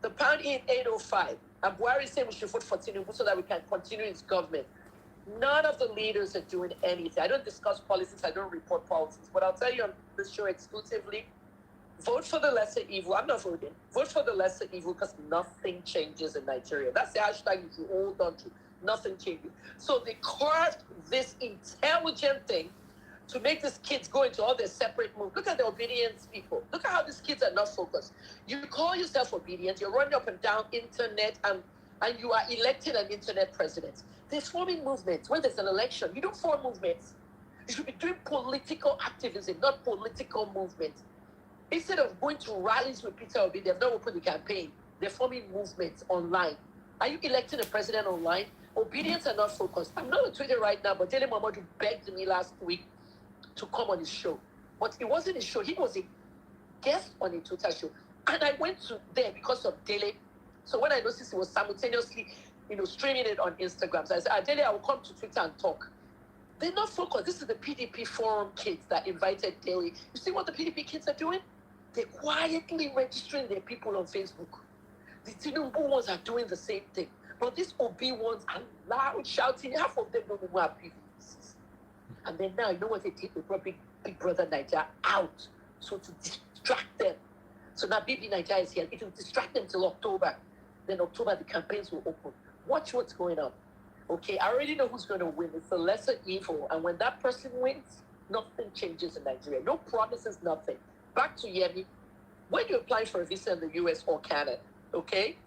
The pound hit 8.05. And Buhari said we should vote for Tinubu so that we can continue his government. None of the leaders are doing anything. I don't discuss politics, I don't report politics, but I'll tell you on this show exclusively, vote for the lesser evil. I'm not voting. Vote for the lesser evil because nothing changes in Nigeria. That's the hashtag you should hold on to. Nothing changes. So they carved this intelligent thing to make these kids go into all their separate moves. Look at the obedience people. Look at how these kids are not focused. You call yourself obedient. You're running up and down internet and you are electing an internet president. There's forming movements. When there's an election, you don't form movements. You should be doing political activism, not political movements. Instead of going to rallies with Peter Obi, they've not opened the campaign. They're forming movements online. Are you electing a president online? Obedience are not focused. I'm not on Twitter right now, but Dele Momodu begged me last week to come on his show. But it wasn't his show. He was a guest on a Twitter show. And I went to there because of Dele. So when I noticed he was simultaneously, streaming it on Instagram, so I said, Dele, I will come to Twitter and talk. They're not focused. This is the PDP forum kids that invited Dele. You see what the PDP kids are doing? They're quietly registering their people on Facebook. The Tinubu ones are doing the same thing. But these OB ones are loud, shouting. Half of them don't know have PVCs. And then now, you know what they did? They brought Big Brother Nigeria out. So to distract them. So now BB Nigeria is here. It will distract them till October. Then October, the campaigns will open. Watch what's going on. Okay, I already know who's going to win. It's the lesser evil. And when that person wins, nothing changes in Nigeria. No promises, nothing. Back to Yemi. When you apply for a visa in the US or Canada, okay,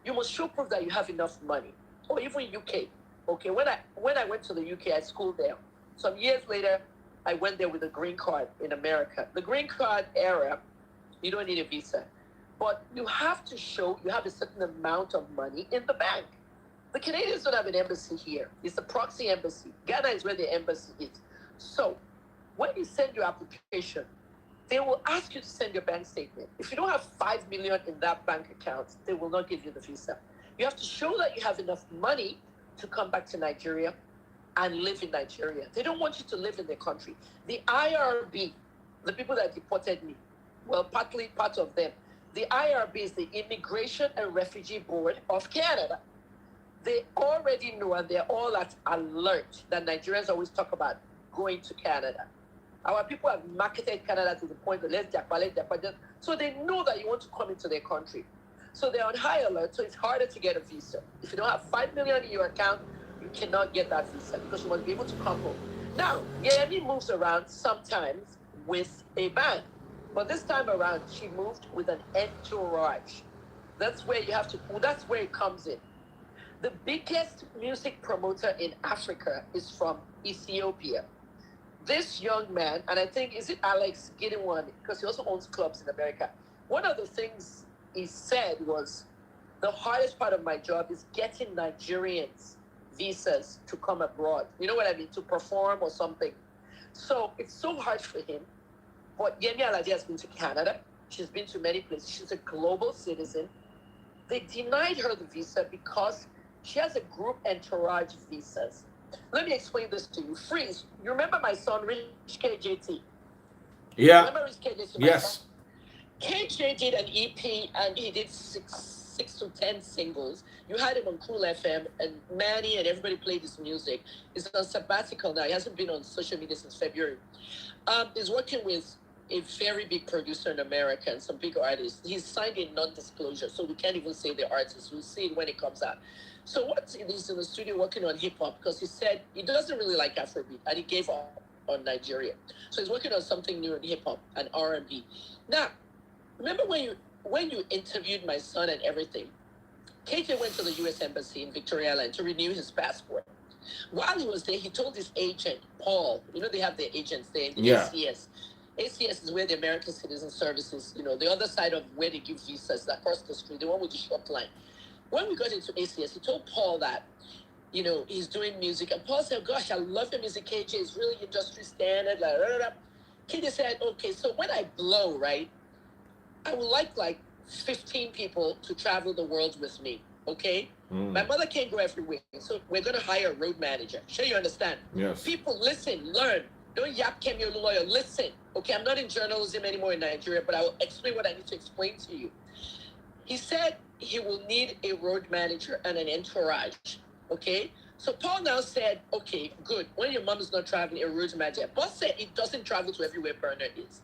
you must show proof that you have enough money. Or even UK. Okay, when I went to the UK, I schooled there. Some years later, I went there with a green card in America. The green card era, you don't need a visa. But you have to show you have a certain amount of money in the bank. The Canadians don't have an embassy here. It's a proxy embassy. Ghana is where the embassy is. So when you send your application, they will ask you to send your bank statement. If you don't have 5 million in that bank account, they will not give you the visa. You have to show that you have enough money to come back to Nigeria and live in Nigeria. They don't want you to live in their country. The IRB, the people that deported me, well, partly part of them, the IRB is the Immigration and Refugee Board of Canada. They already know and they're all at alert that Nigerians always talk about going to Canada. Our people have marketed Canada to the point that let's japa. So they know that you want to come into their country. So they're on high alert, so it's harder to get a visa. If you don't have 5 million in your account, you cannot get that visa because you must be able to come home. Now, Yemi moves around sometimes with a band, but this time around, she moved with an entourage. That's where that's where it comes in. The biggest music promoter in Africa is from Ethiopia. This young man, and I think, is it Alex Gideon, because he also owns clubs in America. One of the things he said was, the hardest part of my job is getting Nigerians visas to come abroad. You know what I mean? To perform or something. So it's so hard for him. But Yemi Alade has been to Canada. She's been to many places. She's a global citizen. They denied her the visa because she has a group entourage visas. Let me explain this to you. Freeze. You remember my son, Rich KJT? Yeah. Remember Rich KJT, my son? Yes. KJ did an EP and he did six to 10 singles. You had him on Cool FM and Manny and everybody played his music. He's on sabbatical now. He hasn't been on social media since February. He's working with a very big producer in America and some big artists. He's signed a non-disclosure, so we can't even say the artist. We'll see it when it comes out. So he's in the studio working on hip hop because he said he doesn't really like Afrobeat and he gave up on Nigeria. So he's working on something new in hip hop and R&B. Now, remember when you interviewed my son and everything, KJ went to the U.S. Embassy in Victoria Island to renew his passport. While he was there, he told his agent, Paul, they have their agents there in the ACS. ACS is where the American Citizen Services, the other side of where they give visas, across the street, the one with the short line. When we got into ACS, he told Paul that, he's doing music. And Paul said, gosh, I love your music, KJ. It's really industry standard. Blah, blah, blah. KJ said, okay, so when I blow, right, I would like 15 people to travel the world with me, okay? My mother can't go everywhere, so we're going to hire a road manager. Sure, you understand? Yes. People, listen, learn. Don't yap Kemi lawyer. Listen, okay? I'm not in journalism anymore in Nigeria, but I will explain what I need to explain to you. He said he will need a road manager and an entourage, okay? So Paul now said, okay, good. When your mom is not traveling, a road manager. Paul said it doesn't travel to everywhere Burner is.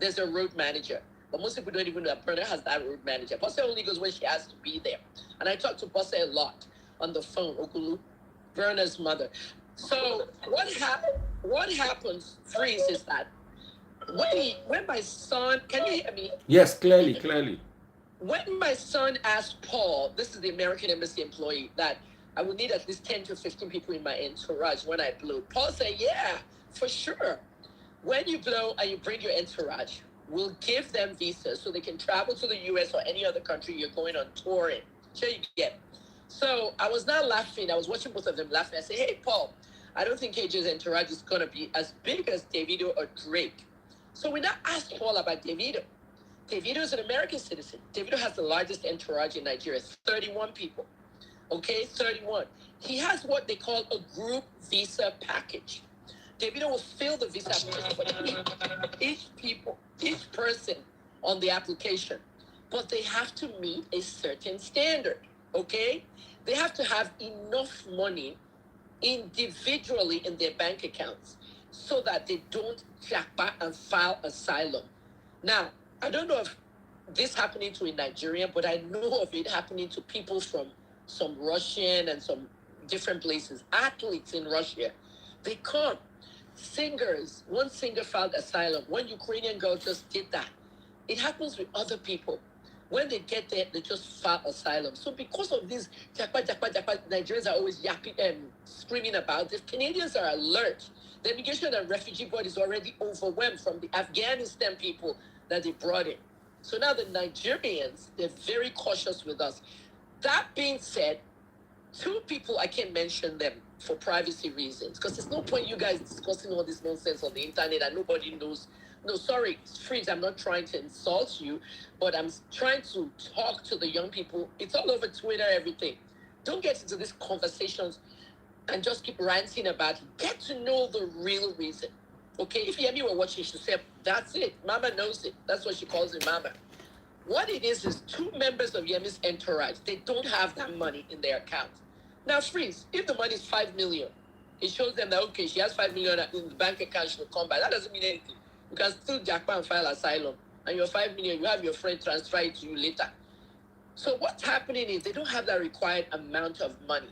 There's a road manager. But most people don't even know that Burner has that road manager. Bosse only goes when she has to be there. And I talk to Bosse a lot on the phone, Okulu, Burner's mother. So what happens, Freeze, is that when my son, can you hear me? Yes, clearly. When my son asked Paul, this is the American Embassy employee, that I would need at least 10 to 15 people in my entourage when I blow. Paul said, yeah, for sure. When you blow and you bring your entourage, we'll give them visas so they can travel to the US or any other country you're going on touring. Sure you get. So I was not laughing. I was watching both of them laughing. I said, hey, Paul, I don't think KJ's entourage is going to be as big as Davido or Drake. So we now asked Paul about Davido. Davido is an American citizen. Davido has the largest entourage in Nigeria, 31 people. Okay, 31. He has what they call a group visa package. Davido will fill the visa application for each person on the application. But they have to meet a certain standard, okay? They have to have enough money individually in their bank accounts so that they don't jackpot and file asylum. Now, I don't know if this happening to a Nigerian, but I know of it happening to people from some Russian and some different places, athletes in Russia. They come. Singers, one singer filed asylum. One Ukrainian girl just did that. It happens with other people. When they get there, they just file asylum. So because of this, Nigerians are always yapping and screaming about this. Canadians are alert. The Immigration and Refugee Board is already overwhelmed from the Afghanistan people that they brought in. So now the Nigerians, they're very cautious with us. That being said, two people, I can't mention them for privacy reasons, because there's no point you guys discussing all this nonsense on the internet and nobody knows. No, sorry, Freeze, I'm not trying to insult you, but I'm trying to talk to the young people. It's all over Twitter, everything. Don't get into these conversations and just keep ranting about it. Get to know the real reason. Okay, if Yemi were watching, she said, that's it. Mama knows it. That's what she calls it, Mama. What it is two members of Yemi's entourage, they don't have that money in their account. Now, Freeze, if the money is 5 million, it shows them that, okay, she has 5 million in the bank account, she'll come back. That doesn't mean anything. You can still jackpot and file asylum. And your 5 million, you have your friend transfer it to you later. So what's happening is they don't have that required amount of money.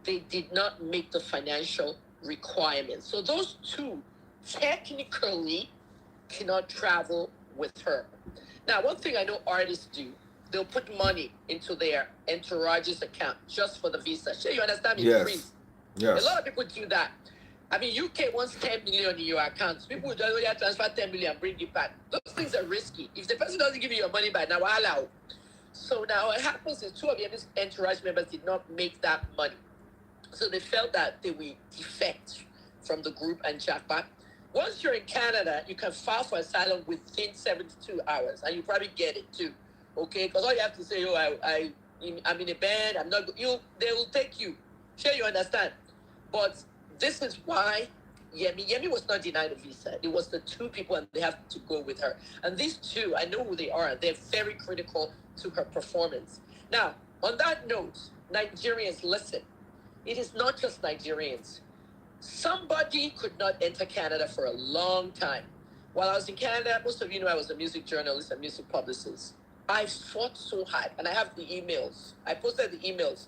They did not make the financial requirements. So those two technically cannot travel with her. Now, one thing I know artists do, they'll put money into their entourage's account just for the visa. Sure, you understand me? Yes. Freeze. Yes. A lot of people do that. I mean, UK wants 10 million in your account. People will just transfer 10 million and bring it back. Those things are risky. If the person doesn't give you your money back, now allow. So now what happens is two of Yemi's entourage members did not make that money. So they felt that they will defect from the group and jackpot. Once you're in Canada, you can file for asylum within 72 hours, and you probably get it too. Okay, because all you have to say, I'm in a band, I'm not. They will take you. Sure, you understand. But this is why Yemi was not denied a visa. It was the two people, and they have to go with her. And these two, I know who they are. They're very critical to her performance. Now, on that note, Nigerians, listen. It is not just Nigerians. Somebody could not enter Canada for a long time. While I was in Canada, most of you know I was a music journalist and music publicist. I fought so hard, and I have the emails. I posted the emails.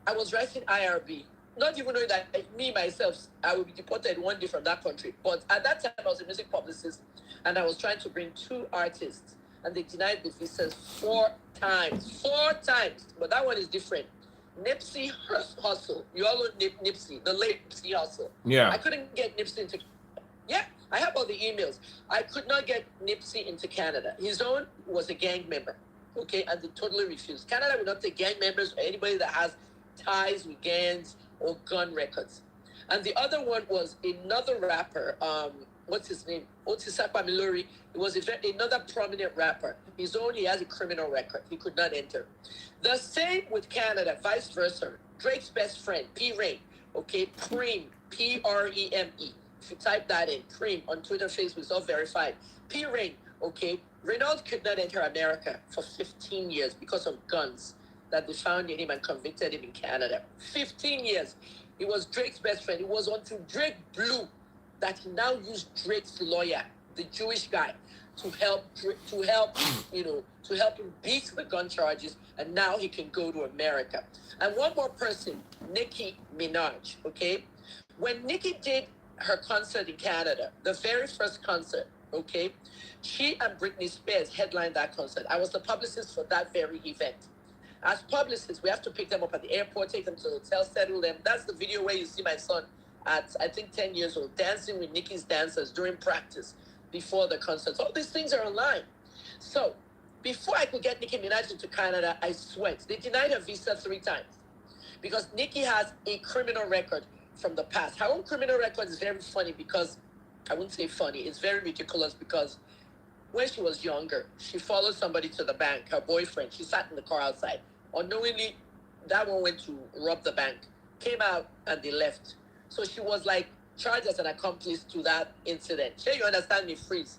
I was writing IRB, not even knowing that me, myself, I would be deported one day from that country. But at that time, I was a music publicist, and I was trying to bring two artists, and they denied the visas 4 times. 4 times. But that one is different. Nipsey Hussle. You all know Nipsey, the late Nipsey Hussle. Yeah. I couldn't get Nipsey into... Yeah, I have all the emails. I could not get Nipsey into Canada. His own was a gang member, okay, and they totally refused. Canada would not take gang members or anybody that has ties with gangs or gun records. And the other one was another rapper, what's his name? Otisapa Milori. It was another prominent rapper. His own, he has a criminal record. He could not enter. The same with Canada, vice versa. Drake's best friend, P. Rain, okay, Preme, Preme. If you type that in, Preme, on Twitter, Facebook, it's all verified. P. Rain, okay, Renault could not enter America for 15 years because of guns that they found in him and convicted him in Canada. 15 years. He was Drake's best friend. It was until Drake blew that he now used Drake's lawyer, the Jewish guy, to help him beat the gun charges, and now he can go to America. And one more person, Nicki Minaj, okay? When Nicki did her concert in Canada, the very first concert, okay, she and Britney Spears headlined that concert. I was the publicist for that very event. As publicists, we have to pick them up at the airport, take them to the hotel, settle them. That's the video where you see my son at, I think, 10 years old, dancing with Nicki's dancers during practice before the concerts. All these things are online. So before I could get Nicki Minaj into Canada, I sweat. They denied her visa 3 times because Nicki has a criminal record from the past. Her own criminal record is very funny because, I wouldn't say funny, it's very ridiculous because when she was younger, she followed somebody to the bank, her boyfriend. She sat in the car outside. Unknowingly, that one went to rob the bank, came out, and they left. So she was like charged as an accomplice to that incident. Sure, you understand me, freeze.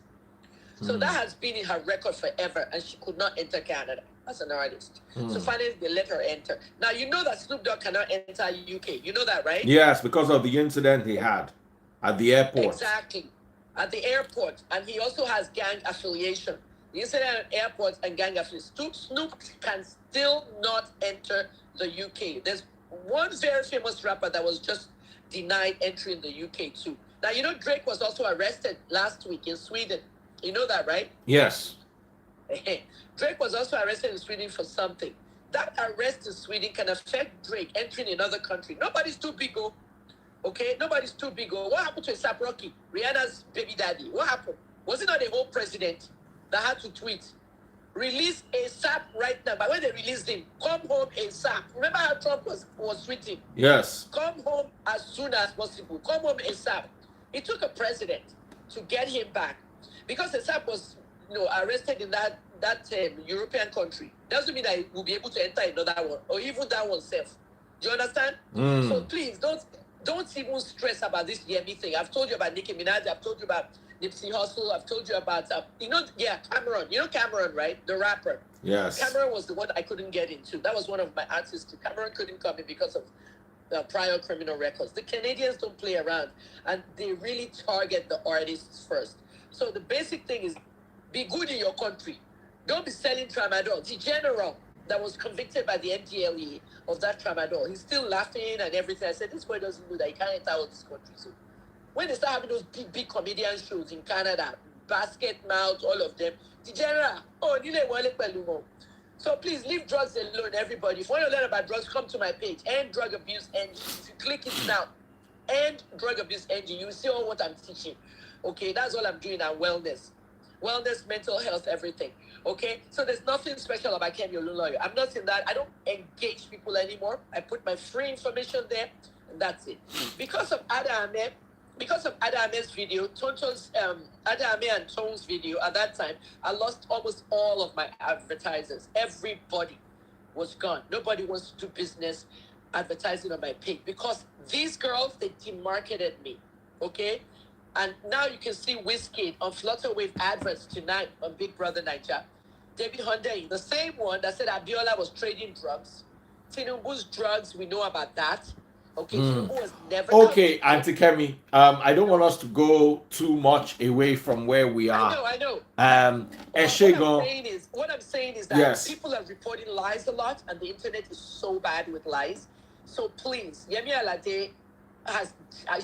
So that has been in her record forever, and she could not enter Canada as an artist. So finally, they let her enter. Now, you know that Snoop Dogg cannot enter UK. You know that, right? Yes, because of the incident he had at the airport. Exactly. At the airport. And he also has gang affiliation. The incident at airports and gang affiliation. Snoop can still not enter the UK. There's one very famous rapper that was just denied entry in the UK too. Now, you know, Drake was also arrested last week in Sweden. You know that, right? Yes. Drake was also arrested in Sweden for something. That arrest in Sweden can affect Drake entering another country. Nobody's too big, oh. Okay? Nobody's too big, oh. What happened to A$AP Rocky, Rihanna's baby daddy? What happened? Was it not the whole president that had to tweet? Release A$AP right now. But when they released him, come home A$AP. Remember how Trump was tweeting? Yes. Come home as soon as possible. Come home A$AP. It took a president to get him back because A$AP was, arrested in that European country. Doesn't mean that he will be able to enter another one or even that one self. Do you understand? So please don't even stress about this Yemi thing. I've told you about Nicki Minaj. I've told you about Nipsey Hussle. I've told you about Cameron. You know Cameron, right? The rapper. Yes. Cameron was the one I couldn't get into. That was one of my artists. Cameron couldn't come in because of prior criminal records. The Canadians don't play around, and they really target the artists first. So the basic thing is be good in your country. Don't be selling tramadol. The general that was convicted by the MDLE of that tramadol, he's still laughing and everything. I said, this boy doesn't know that he can't enter all these countries. So when they start having those big comedian shows in Canada, Basket Mouth, all of them, the general, so please leave drugs alone, everybody. If you want to learn about drugs, come to my page, End Drug Abuse NG. If you click it now, End Drug Abuse NG, you will see all what I'm teaching. Okay, that's all I'm doing on wellness, mental health, everything. Okay, so there's nothing special about Kemi Olunloyo. I'm not in that. I don't engage people anymore. I put my free information there, and that's it. Because of Adame's video, Adame and Tone's video at that time, I lost almost all of my advertisers. Everybody was gone. Nobody wants to do business. advertising on my page because these girls, they demarketed me, okay? And now you can see Whiskey on Flutterwave adverts tonight on Big Brother Nigeria. David Hunday, the same one that said Abiola was trading drugs. Tinubu's drugs, we know about that. Okay, Tinubu was never Okay, coming. Auntie Kemi, I don't want us to go too much away from where we are. I know. Eshegon, What I'm saying is that yes. people are reporting lies a lot, and the internet is so bad with lies. So please, Yemi Alade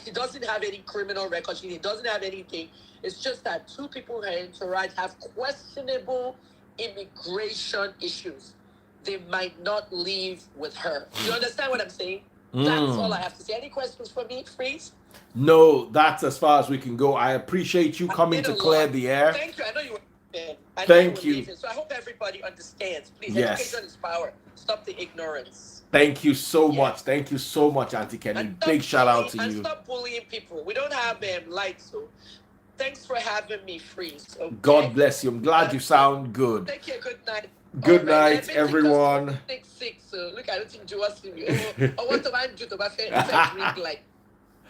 she doesn't have any criminal record. She doesn't have anything. It's just that two people her entourage have questionable immigration issues. They might not leave with her. You understand what I'm saying? That's all I have to say. Any questions for me, Freeze? No, that's as far as we can go. I appreciate you coming to clear the air. Thank you. I know you were leaving. Thank you. So I hope everybody understands. Please, yes. Education is power. Stop the ignorance. Thank you so much. Thank you so much, Auntie Kenny. Big shout out to you. And stop bullying people. We don't have lights, so thanks for having me, Freeze. Okay? God bless you. I'm glad you sound good. Take care. Good night. Good night, everyone. Look, I don't think you are serious. I want to mind you to my favorite like.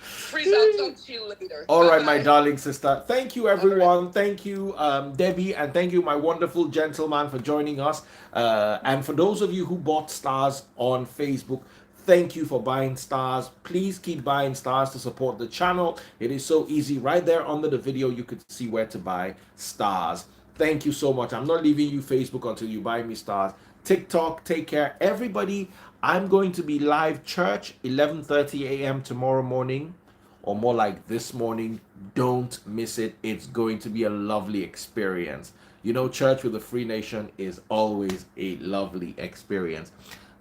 Freeze, I'll talk to you later. All right, my darling sister. Thank you, everyone. Right. Thank you, Debbie, and thank you, my wonderful gentleman, for joining us. And for those of you who bought stars on Facebook, thank you for buying stars. Please keep buying stars to support the channel. It is so easy. Right there under the video, you could see where to buy stars. Thank you so much. I'm not leaving you Facebook until you buy me stars. TikTok, take care. Everybody, I'm going to be live church 11:30 a.m. tomorrow morning, or more like this morning. Don't miss it. It's going to be a lovely experience. You know, church with the Free Nation is always a lovely experience.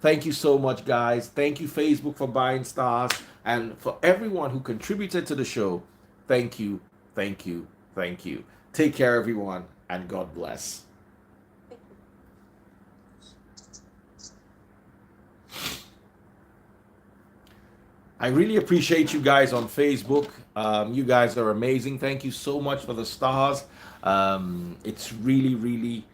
Thank you so much, guys. Thank you, Facebook, for buying stars. And for everyone who contributed to the show, thank you, thank you, thank you. Take care, everyone, and God bless. I really appreciate you guys on Facebook. You guys are amazing. Thank you so much for the stars. It's really, really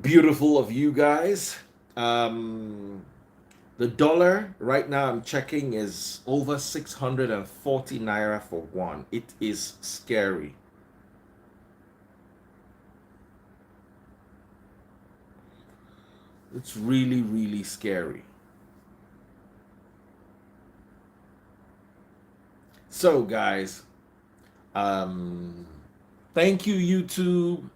beautiful of you guys. The dollar right now, I'm checking, is over 640 naira for one. It is scary. It's really, really scary. So, guys, thank you, YouTube.